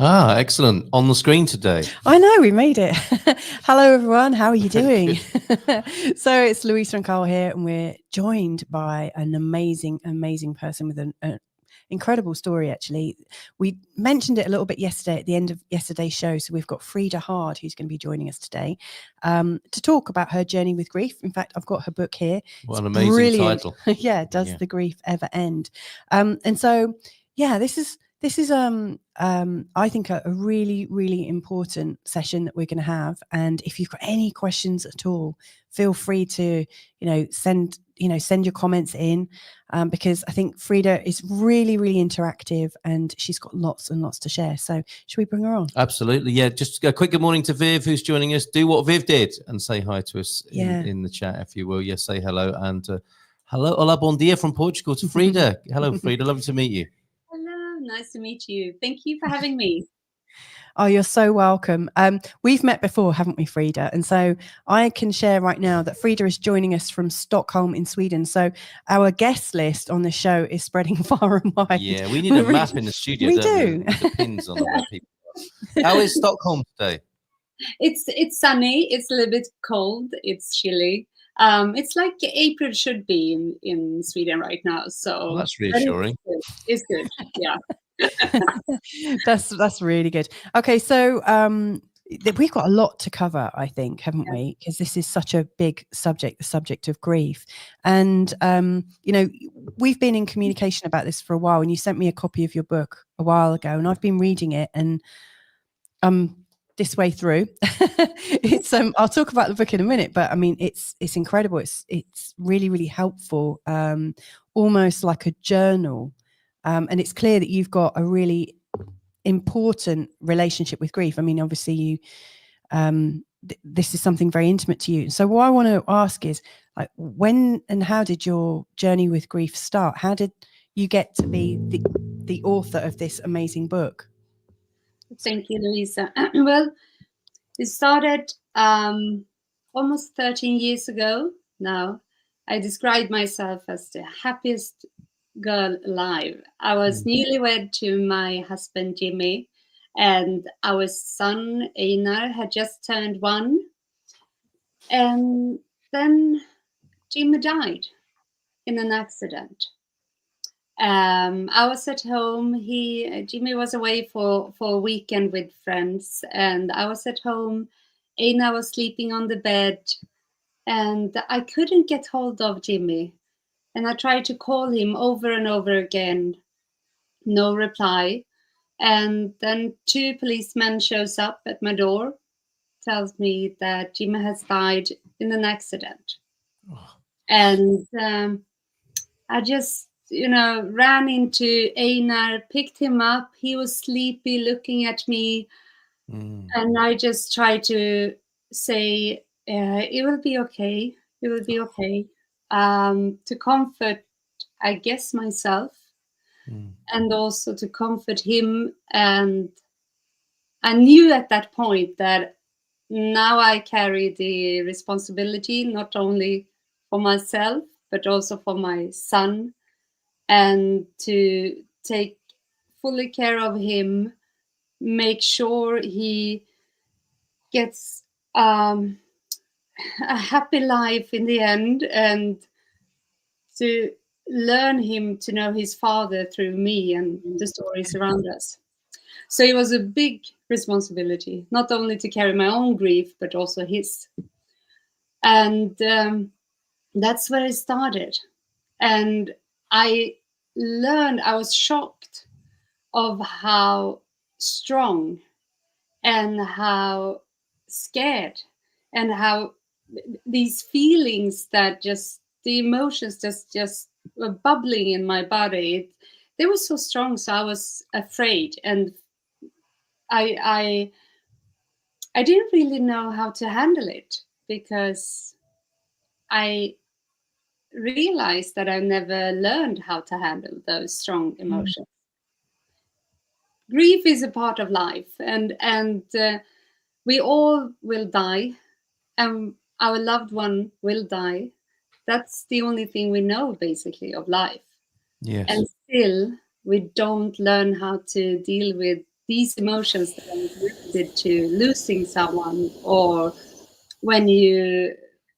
Ah, excellent. On the screen today. I know, we made it. Hello, everyone. How are you doing? So it's Louisa and Carl here, and we're joined by an amazing person with an incredible story, actually. We mentioned it a little bit yesterday at the end of yesterday's show. So we've got Frida Hård, who's going to be joining us today to talk about her journey with grief. In fact, I've got her book here. What an amazing title. Yeah, Does the Grief Ever End? And so, yeah, this is I think a really, really important session that we're going to have. And if you've got any questions at all, feel free to, send your comments in, because I think Frida is really, really interactive and she's got lots and lots to share. So should we bring her on? Absolutely. Yeah. Just a quick good morning to Viv, who's joining us. Do what Viv did and say hi to us in the chat, if you will. Yes, say hello. And hello, hola, bon dia from Portugal to Frida. Hello, Frida. Lovely to meet you. Hello, nice to meet you. Thank you for having me. Oh, you're so welcome. We've met before, haven't we, Frida? And so I can share right now that Frida is joining us from Stockholm in Sweden. So our guest list on the show is spreading far and wide. Yeah, we need a map in the studio. We don't do. we? With the pins on where people are. How is Stockholm today? It's sunny. It's a little bit cold. It's chilly. It's like April should be in Sweden right now. So well, that's reassuring. It's good. Yeah. That's really good. Okay, so we've got a lot to cover, I think, haven't we? Because this is such a big subject, the subject of grief. And we've been in communication about this for a while, and you sent me a copy of your book a while ago, and I've been reading it, and this way through. It's I'll talk about the book in a minute, but I mean it's incredible. It's really, really helpful, almost like a journal. And it's clear that you've got a really important relationship with grief. I mean, obviously you this is something very intimate to you. So what I want to ask is, like, when and how did your journey with grief start? How did you get to be the author of this amazing book? Thank you, Louisa. Well, it started almost 13 years ago now. I described myself as the happiest girl alive. I was newlywed to my husband, Jimmy, and our son, Einar, had just turned 1. And then Jimmy died in an accident. I was at home. Jimmy was away for a weekend with friends, and I was at home. Einar was sleeping on the bed, and I couldn't get hold of Jimmy. And I tried to call him over and over again. No reply. And then 2 policemen shows up at my door, tells me that Jimmy has died in an accident. Oh. And I just ran into Einar, picked him up. He was sleepy, looking at me. And I just tried to say, it will be okay. It will be okay. To comfort, I guess, myself, and also to comfort him. And I knew at that point that now I carry the responsibility, not only for myself, but also for my son, and to take fully care of him, make sure he gets a happy life in the end, and to learn him to know his father through me and the stories around us. So it was a big responsibility, not only to carry my own grief, but also his. And that's where it started. And I was shocked of how strong and how scared and how these feelings that the emotions just were bubbling in my body. They were so strong, so I was afraid, and I didn't really know how to handle it, because I realized that I never learned how to handle those strong emotions. Grief is a part of life, and we all will die, and our loved one will die. That's the only thing we know, basically, of life. Yes. And still, we don't learn how to deal with these emotions that are related to losing someone, or when you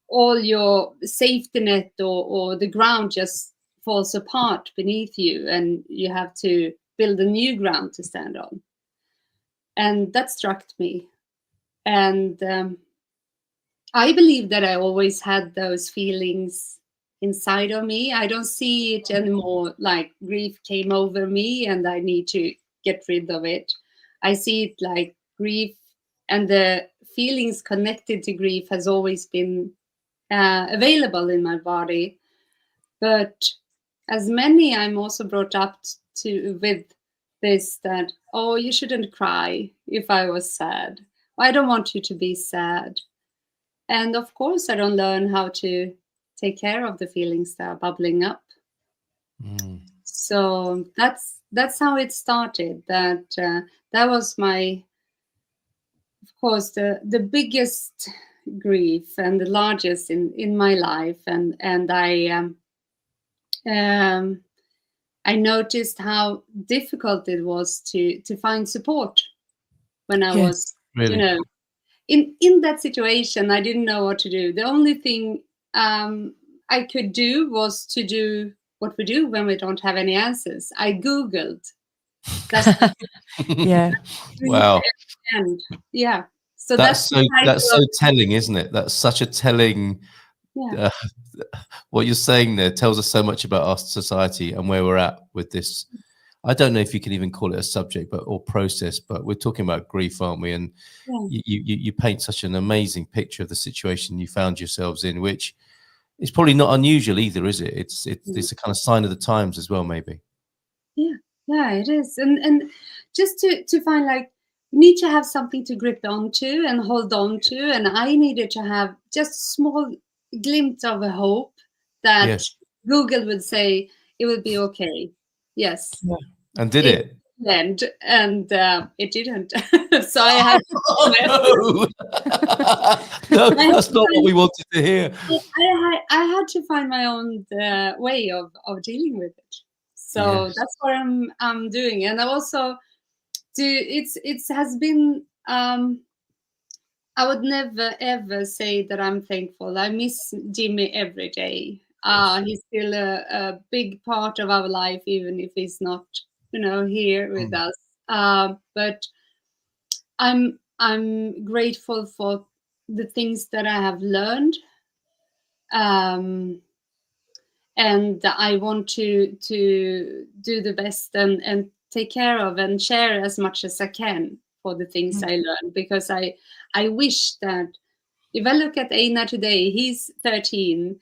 all your safety net or the ground just falls apart beneath you and you have to build a new ground to stand on. And that struck me. And I believe that I always had those feelings inside of me. I don't see it anymore like grief came over me and I need to get rid of it. I see it like grief and the feelings connected to grief has always been available in my body. But as many, I'm also brought up to with this that, oh, you shouldn't cry if I was sad. I don't want you to be sad. And of course, I don't learn how to take care of the feelings that are bubbling up. So that's how it started. That was my, of course, the biggest grief and the largest in my life. And I noticed how difficult it was to find support when I was, really? you know, in that situation. I didn't know what to do. The only thing I could do was to do what we do when we don't have any answers. I Googled. Yeah. Wow. And yeah. So that's so telling, isn't it? That's such a telling. Yeah. What you're saying there tells us so much about our society and where we're at with this. I don't know if you can even call it a subject, or process, but we're talking about grief, aren't we? And you paint such an amazing picture of the situation you found yourselves in, which is probably not unusual either, is it? It's a kind of sign of the times as well, maybe. Yeah, it is. And just to find, like, you need to have something to grip onto and hold on to. And I needed to have just a small glimpse of a hope that Google would say it would be okay. Yes. Yeah. And did it? And it didn't. So I had no, that's not what we wanted to hear. I had to find my own way of dealing with it. So that's what I'm doing. And I also it has been I would never ever say that I'm thankful. I miss Jimmy every day. He's still a big part of our life, even if he's not, here with us. But I'm grateful for the things that I have learned. And I want to do the best and take care of and share as much as I can for the things I learned, because I wish that if I look at Einar today, he's 13.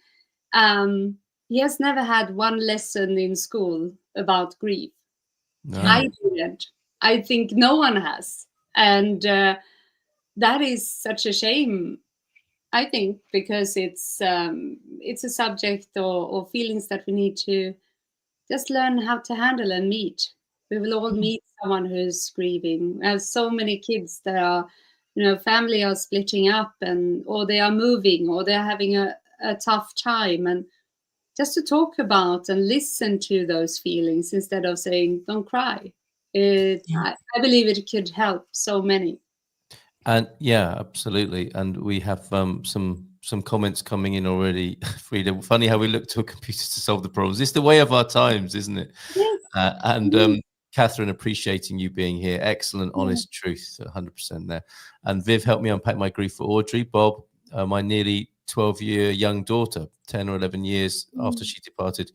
He has never had one lesson in school about grief. No. I didn't. I think no one has. And that is such a shame, I think, because it's a subject or feelings that we need to just learn how to handle and meet. We will all meet someone who's grieving. We have so many kids that are, family are splitting up, or they are moving, or they're having a tough time, and just to talk about and listen to those feelings instead of saying, don't cry. I believe it could help so many. And yeah, absolutely. And we have some comments coming in already. Frida, funny how we look to a computer to solve the problems. It's the way of our times, isn't it? Yes. Catherine, appreciating you being here. Excellent, honest truth, 100% there. And Viv, helped me unpack my grief for Audrey. Bob, my nearly 12-year young daughter, 10 or 11 years after she departed,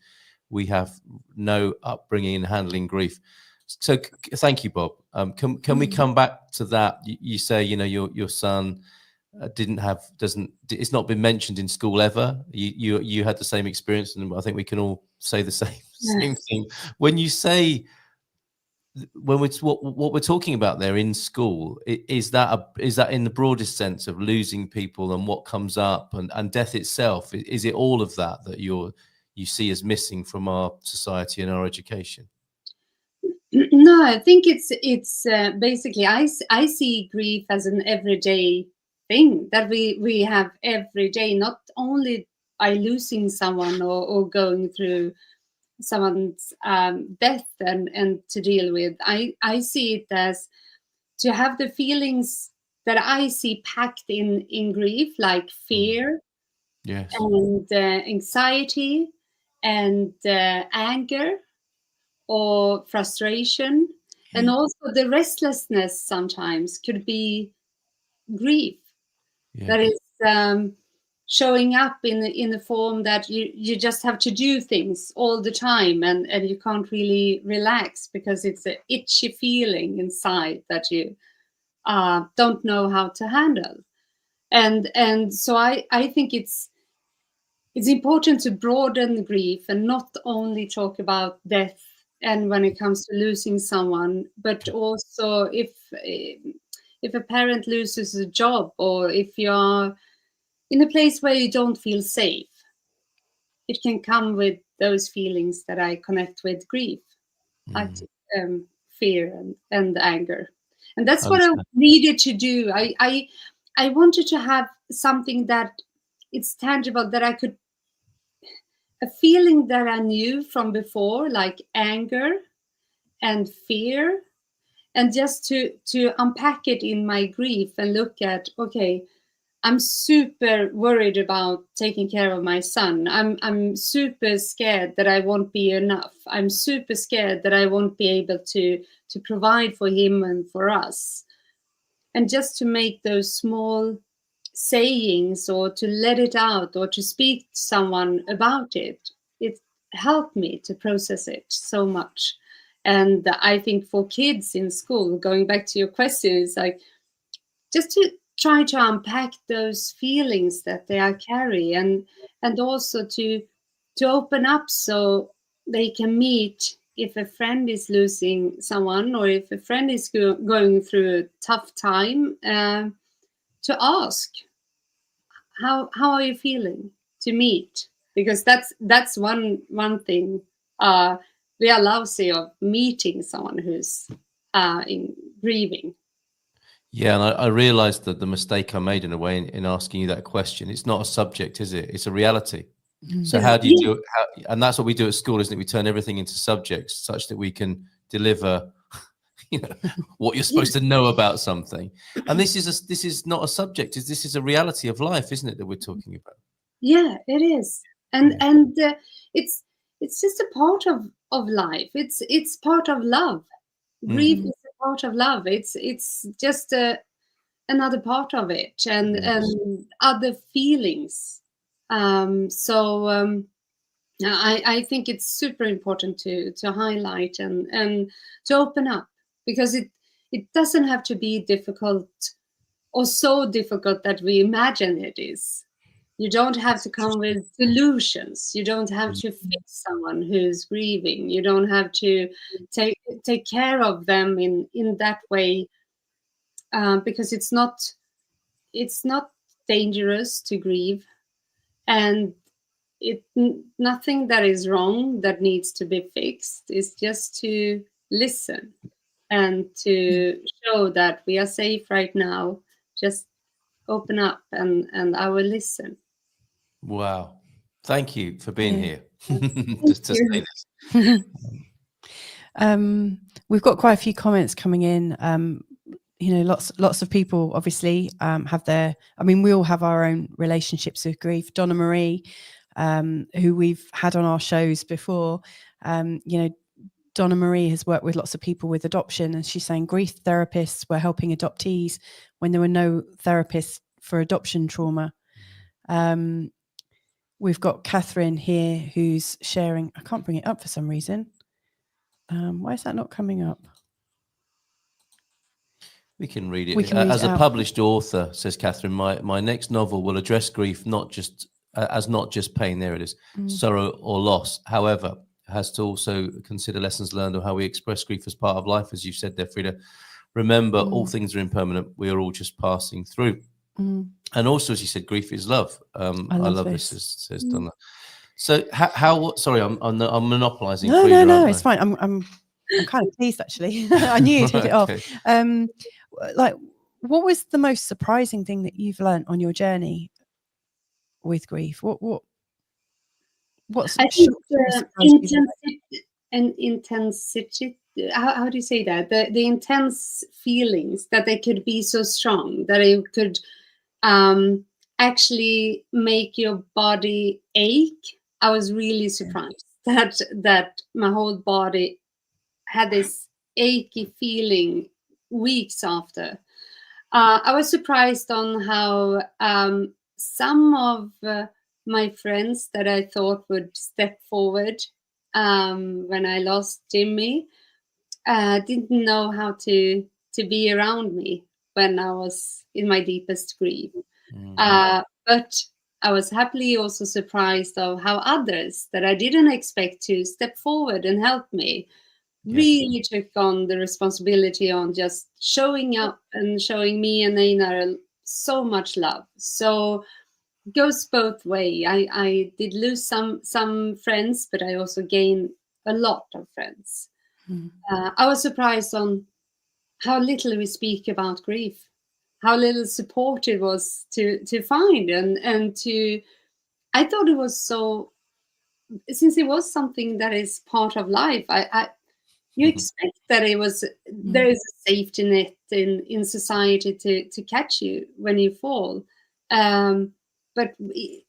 we have no upbringing in handling grief. So thank you, Bob. Can we come back to that? You say, your son it's not been mentioned in school ever. You had the same experience, and I think we can all say the same thing. When you say, what we're talking about there in school, is that in the broadest sense of losing people and what comes up and death itself? Is it all of that you see as missing from our society and our education? No, I think it's basically I see grief as an everyday thing that we have every day, not only by losing someone or going through someone's death and to deal with. I see it as to have the feelings that I see packed in grief, like fear, yes, and anxiety, and anger or frustration, and also the restlessness sometimes could be grief that is showing up in the form that you just have to do things all the time, and you can't really relax because it's an itchy feeling inside that you don't know how to handle. And so I think it's important to broaden grief and not only talk about death and when it comes to losing someone, but also if a parent loses a job, or if you're in a place where you don't feel safe, it can come with those feelings that I connect with grief, like fear and anger. And that's what I needed to do. I wanted to have something that it's tangible, that I could, a feeling that I knew from before, like anger and fear, and just to unpack it in my grief and look at, okay, I'm super worried about taking care of my son. I'm super scared that I won't be enough. I'm super scared that I won't be able to provide for him and for us. And just to make those small sayings, or to let it out, or to speak to someone about it, it helped me to process it so much. And I think for kids in school, going back to your question, is like just to try to unpack those feelings that they are carry, and also to open up so they can meet if a friend is losing someone, or if a friend is going through a tough time, to ask, how are you feeling, to meet, because that's one thing. We are lousy of meeting someone who's in grieving. Yeah, and I realized that the mistake I made in a way in asking you that question, it's not a subject, is it? It's a reality. So how do you do it? And that's what we do at school, isn't it? We turn everything into subjects such that we can deliver, what you're supposed to know about something. And this is not a subject. This is a reality of life, isn't it, that we're talking about? Yeah, it is. And it's just a part of life. It's part of love. Grief is a part of love. It's just another part of it, and other feelings. I think it's super important to highlight and to open up, because it doesn't have to be difficult, or so difficult that we imagine it is. You don't have to come with solutions. You don't have to fix someone who's grieving. You don't have to take care of them in that way, because it's not dangerous to grieve, and nothing that is wrong that needs to be fixed. It's just to listen and to show that we are safe right now. Just open up, and I will listen. Wow. Thank you for being here. Just to say this. We've got quite a few comments coming in. Lots of people obviously have their, we all have our own relationships with grief. Donna Marie, who we've had on our shows before, Donna Marie has worked with lots of people with adoption, and she's saying grief therapists were helping adoptees when there were no therapists for adoption trauma. We've got Catherine here who's sharing. I can't bring it up for some reason. Why is that not coming up? We can read it. As a published author, says Catherine, my next novel will address grief not just pain, there it is, sorrow or loss. However, has to also consider lessons learned or how we express grief as part of life, as you said there, Frida. Remember, all things are impermanent. We are all just passing through. And also, as you said, grief is love. I love this, says Donna. So how? Sorry, I'm monopolizing. No, Frida, no, it's fine. I'm kind of pleased, actually. I knew you'd hit it off. What was the most surprising thing that you've learned on your journey with grief? What? What's I think intensity. How do you say that? The intense feelings that they could be so strong that it could actually make your body ache. I was really surprised that my whole body had this achy feeling weeks after. I was surprised on how some of my friends that I thought would step forward when I lost Jimmy didn't know how to be around me when I was in my deepest grief. But I was happily also surprised of how others that I didn't expect to step forward and help me really took on the responsibility on just showing up and showing me and Einar so much love. So it goes both way. I did lose some friends, but I also gained a lot of friends. I was surprised on how little we speak about grief, how little support it was to find and to. I thought it was so, since it was something that is part of life. You expect that it was there is a safety net in society to catch you when you fall, but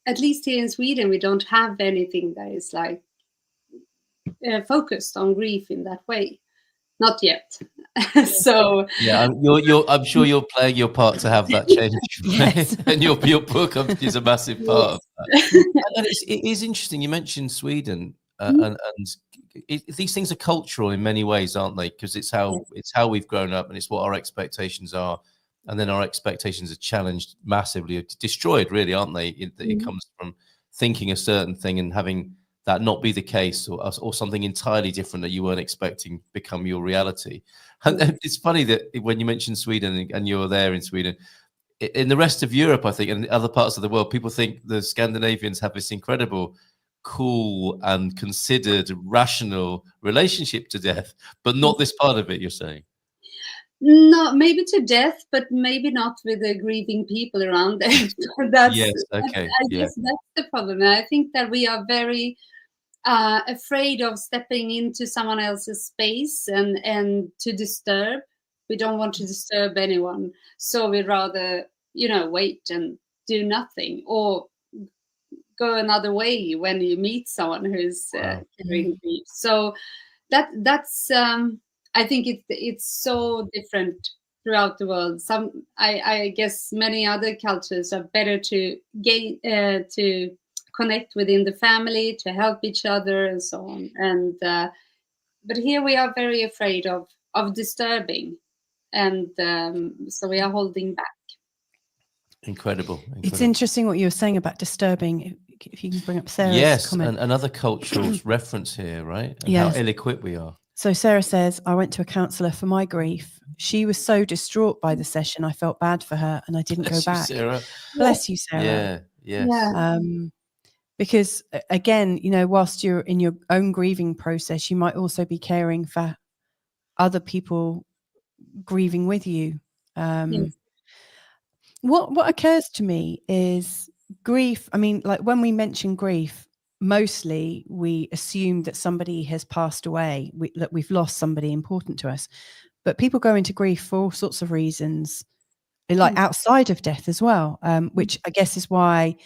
at least here in Sweden we don't have anything that is like focused on grief in that way, not yet. So yeah, I'm sure you're playing your part to have that change. Yes. And your book is a massive part of that. And it is interesting. You mentioned Sweden, and these things are cultural in many ways, aren't they? Because it's how we've grown up, and it's what our expectations are, and then our expectations are challenged massively, destroyed, really, aren't they? It comes from thinking a certain thing and having that not be the case, or something entirely different that you weren't expecting become your reality. And it's funny that when you mentioned Sweden and you're there in Sweden, in the rest of Europe, I think, and other parts of the world, people think the Scandinavians have this incredible, cool and considered, rational relationship to death, but not this part of it, you're saying? No, maybe to death, but maybe not with the grieving people around them. Yes, okay. I guess that's the problem. And I think that we are very afraid of stepping into someone else's space and to disturb. We don't want to disturb anyone, so we rather wait and do nothing, or go another way when you meet someone who's carrying grief. So that's I think it's so different throughout the world. I guess many other cultures are better to to connect within the family, to help each other and so on. And but here we are very afraid of disturbing, and so we are holding back. Incredible. It's interesting what you were saying about disturbing. If you can bring up Sarah's comment. And another cultural reference here, right? And yes. How ill-equipped we are. So Sarah says, I went to a counsellor for my grief. She was so distraught by the session, I felt bad for her and I didn't go back. Sarah. Bless you, Sarah. Yeah, yes. Yeah. Because again, whilst you're in your own grieving process, you might also be caring for other people grieving with you. Yes. What occurs to me is grief. I mean, like when we mention grief, mostly we assume that somebody has passed away, that we've lost somebody important to us. But people go into grief for all sorts of reasons, like outside of death as well, which I guess is why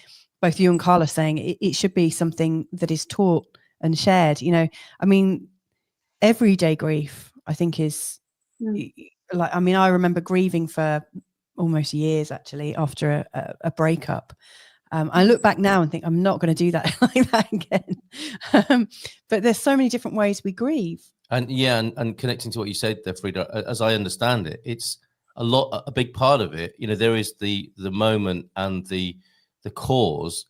both you and Carl are saying it should be something that is taught and shared. I mean, everyday grief, I think, is like, I mean, I remember grieving for almost years actually after a breakup. I look back now and think I'm not going to do that like that again. But there's so many different ways we grieve. And and connecting to what you said there, Frida, as I understand it, it's a big part of it. There is the moment and the cause,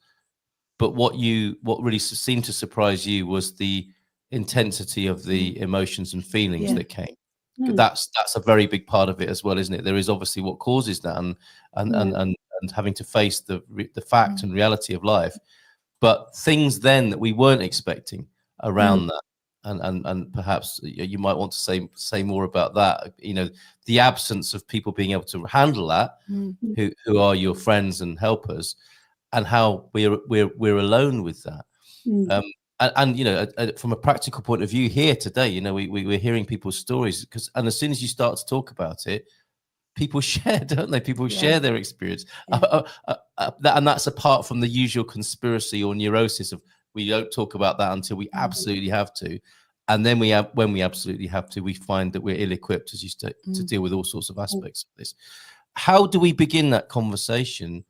but what really seemed to surprise you was the intensity of the emotions and feelings that came. That's a very big part of it as well, isn't it? There is obviously what causes that and having to face the fact and reality of life, but things then that we weren't expecting around that, and perhaps you might want to say more about that. The absence of people being able to handle that, who are your friends and helpers, and how we're alone with that. And you know, from a practical point of view here today, you know, we're hearing people's stories, and as soon as you start to talk about it, people share, don't they? People share their experience. And that's apart from the usual conspiracy or neurosis of we don't talk about that until we absolutely have to. And then when we absolutely have to, we find that we're ill-equipped, as you say, to deal with all sorts of aspects of this. How do we begin that conversation?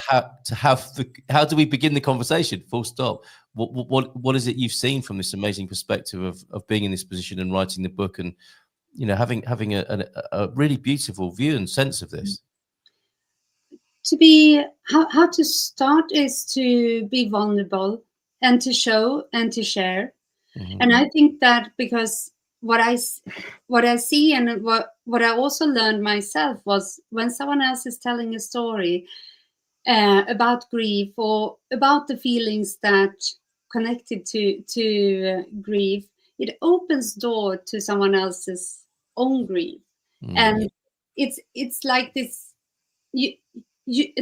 How do we begin the conversation? Full stop. What is it you've seen from this amazing perspective of being in this position and writing the book, and you know, having a really beautiful view and sense of this? How to start is to be vulnerable and to show and to share. And I think that because what I see and what I also learned myself was when someone else is telling a story about grief or about the feelings that connected to grief, it opens door to someone else's own grief. And it's like this, you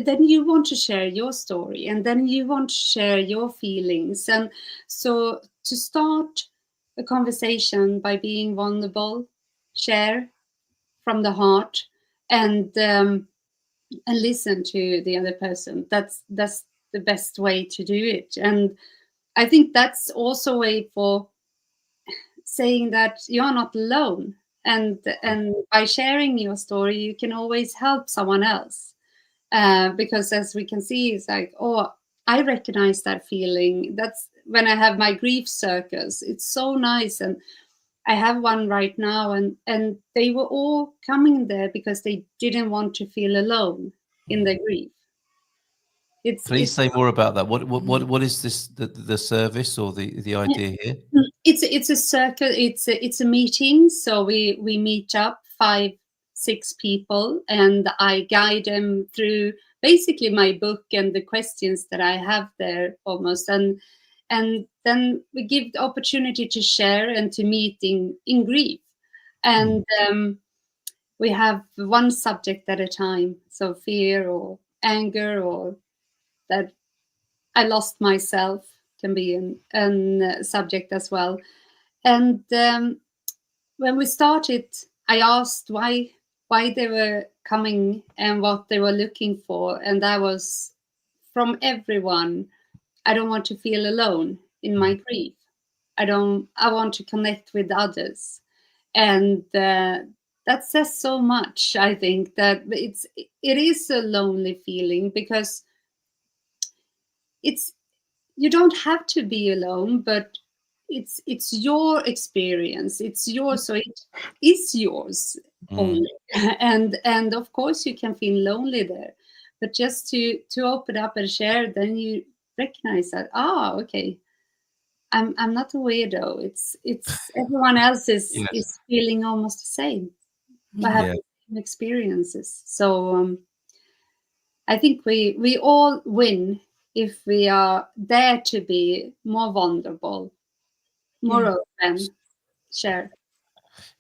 then you want to share your story, and then you want to share your feelings. And so to start a conversation by being vulnerable, share from the heart, and listen to the other person. That's the best way to do it. And I think that's also a way for saying that you're not alone. And by sharing your story, you can always help someone else. Because as we can see, it's like, oh, I recognize that feeling. That's when I have my grief circles. It's so nice. And I have one right now, and they were all coming there because they didn't want to feel alone in their grief. Please say more about that. What is this, the service or the idea here? It's a circle. It's a meeting. So we meet up 5-6 people, and I guide them through basically my book and the questions that I have there almost. And then we give the opportunity to share and to meet in grief. And we have one subject at a time. So fear or anger, or that I lost myself can be a subject as well. And when we started, I asked why they were coming and what they were looking for. And that was from everyone. I don't want to feel alone in my grief. I want to connect with others. And that says so much. I think that it is a lonely feeling, because you don't have to be alone, but it's your experience. It's yours, so it is yours only. And of course you can feel lonely there, but just to open up and share, then you recognize that, okay, I'm not a weirdo. It's everyone else is feeling almost the same. I have the same experiences. So I think we all win if we are there to be more vulnerable, more open, share.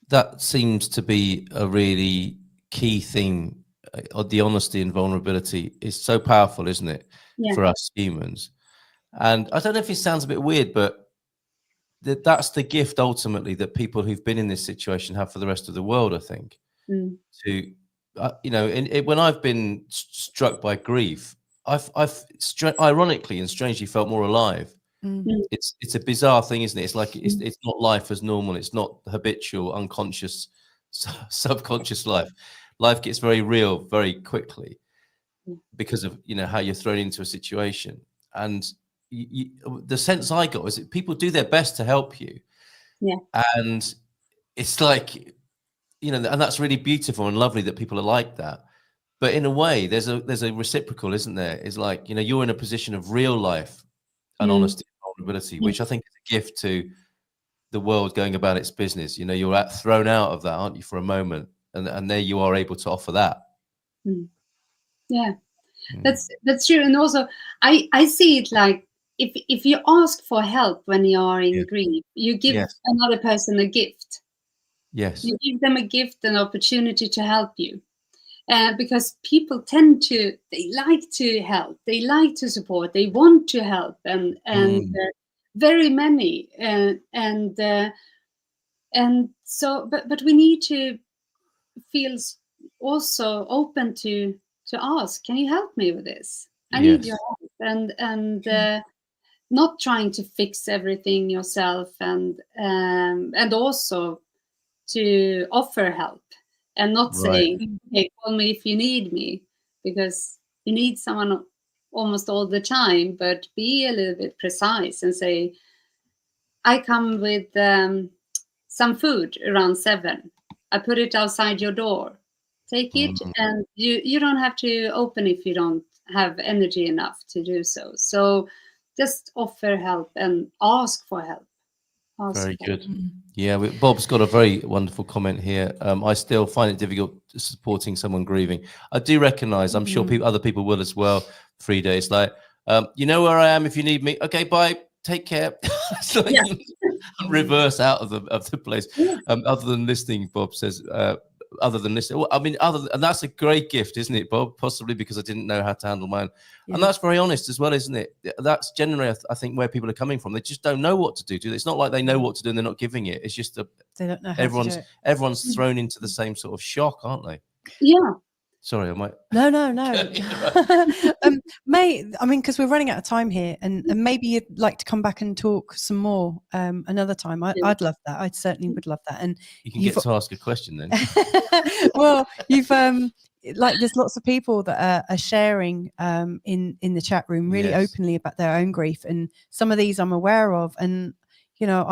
That seems to be a really key thing. The honesty and vulnerability is so powerful, isn't it, for us humans? And I don't know if it sounds a bit weird, but that's the gift ultimately that people who've been in this situation have for the rest of the world, I think. To you know, when I've been struck by grief, I've ironically and strangely felt more alive. It's a bizarre thing, isn't it? It's like it's not life as normal. It's not habitual, unconscious, subconscious life. Life gets very real very quickly because of, you know, how you're thrown into a situation. And the sense I got is that people do their best to help you. And it's like, you know, and that's really beautiful and lovely that people are like that. But in a way, there's a reciprocal, isn't there? It's like, you know, you're in a position of real life and honesty and vulnerability, which I think is a gift to the world going about its business. You know, you're thrown out of that, aren't you, for a moment, and there you are able to offer that. That's true. And also I see it like, if you ask for help when you are in grief, you give another person a gift. You give them a gift, an opportunity to help you. because people they like to help, they like to support, they want to help, and very many, and so, but we need to feel also open to ask, can you help me with this? I need your help, and not trying to fix everything yourself, and also to offer help, and not saying, hey, call me if you need me, because you need someone almost all the time, but be a little bit precise and say, I come with some food around 7. I put it outside your door. Take it, and you don't have to open if you don't have energy enough to do so. So just offer help and ask for help. Very good. Yeah, Bob's got a very wonderful comment here. I still find it difficult supporting someone grieving. I do recognise, I'm sure other people will as well, Frida. It's like, you know where I am if you need me. Okay, bye. Take care. It's like reverse out of the place. Other than listening, Bob says, other than listening. Well, I mean, and that's a great gift, isn't it, Bob? Possibly because I didn't know how to handle mine. And that's very honest as well, isn't it? That's generally, I think, where people are coming from. They just don't know what to do. It's not like they know what to do and they're not giving it. It's just they don't know how to do it. Everyone's thrown into the same sort of shock, aren't they? Yeah. Sorry, I might. No. May, I mean, because we're running out of time here, and maybe you'd like to come back and talk some more another time. I'd love that. I certainly would love that. And you can get to ask a question then. Well, you've like there's lots of people that are sharing in the chat room really openly about their own grief, and some of these I'm aware of, and you know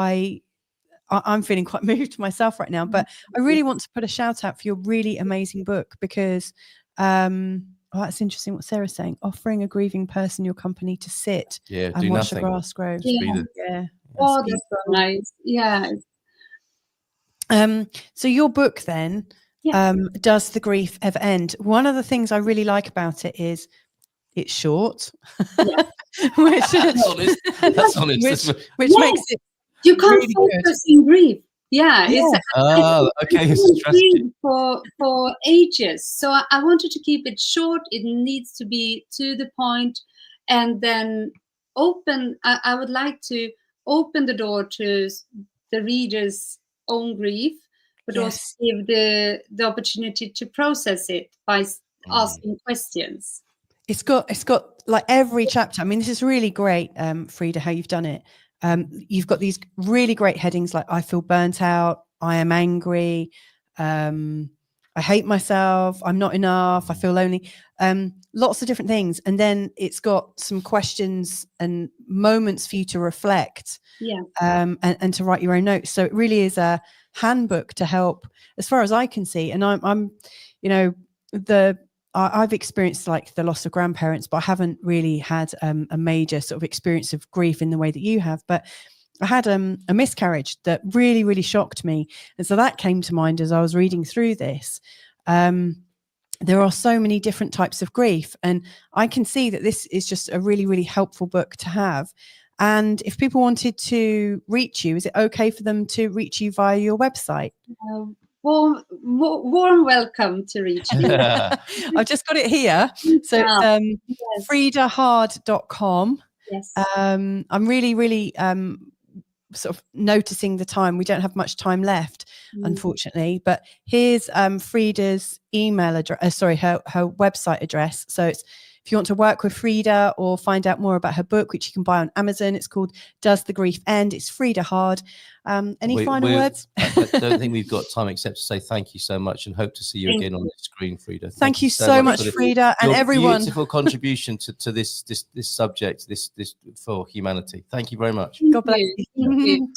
I'm feeling quite moved myself right now, but I really want to put a shout out for your really amazing book, because that's interesting what Sarah's saying. Offering a grieving person your company to sit and watch the grass grow. Yeah. Oh, that's so nice. Yeah. So your book then, Does the Grief Ever End? One of the things I really like about it is it's short, which that's honest. Which makes it. You can't really focus in grief. It's it's for ages. So I wanted to keep it short. It needs to be to the point, and then open. I would like to open the door to the reader's own grief, but also give the opportunity to process it by asking questions. It's got like every chapter. I mean, this is really great, Frida, how you've done it. You've got these really great headings like I feel burnt out, I am angry, I hate myself, I'm not enough, I feel lonely, lots of different things. And then it's got some questions and moments for you to reflect and to write your own notes. So it really is a handbook to help, as far as I can see. And I'm you know, I've experienced like the loss of grandparents, but I haven't really had a major sort of experience of grief in the way that you have. But I had a miscarriage that really, really shocked me. And so that came to mind as I was reading through this. There are so many different types of grief. And I can see that this is just a really, really helpful book to have. And if people wanted to reach you, is it okay for them to reach you via your website? Warm welcome to reach me. I've just got it here. So it's fridahard.com. Yes. I'm really, really sort of noticing the time. We don't have much time left, unfortunately. But here's Frida's email address. Her website address. So it's, if you want to work with Frida or find out more about her book, which you can buy on Amazon, it's called Does the Grief End? It's Frida Hård. Any final words? I don't think we've got time except to say thank you so much and hope to see you again on the screen, Frida. Thank you so much, Frida, and everyone. Beautiful contribution to this subject, this for humanity. Thank you very much. God bless you.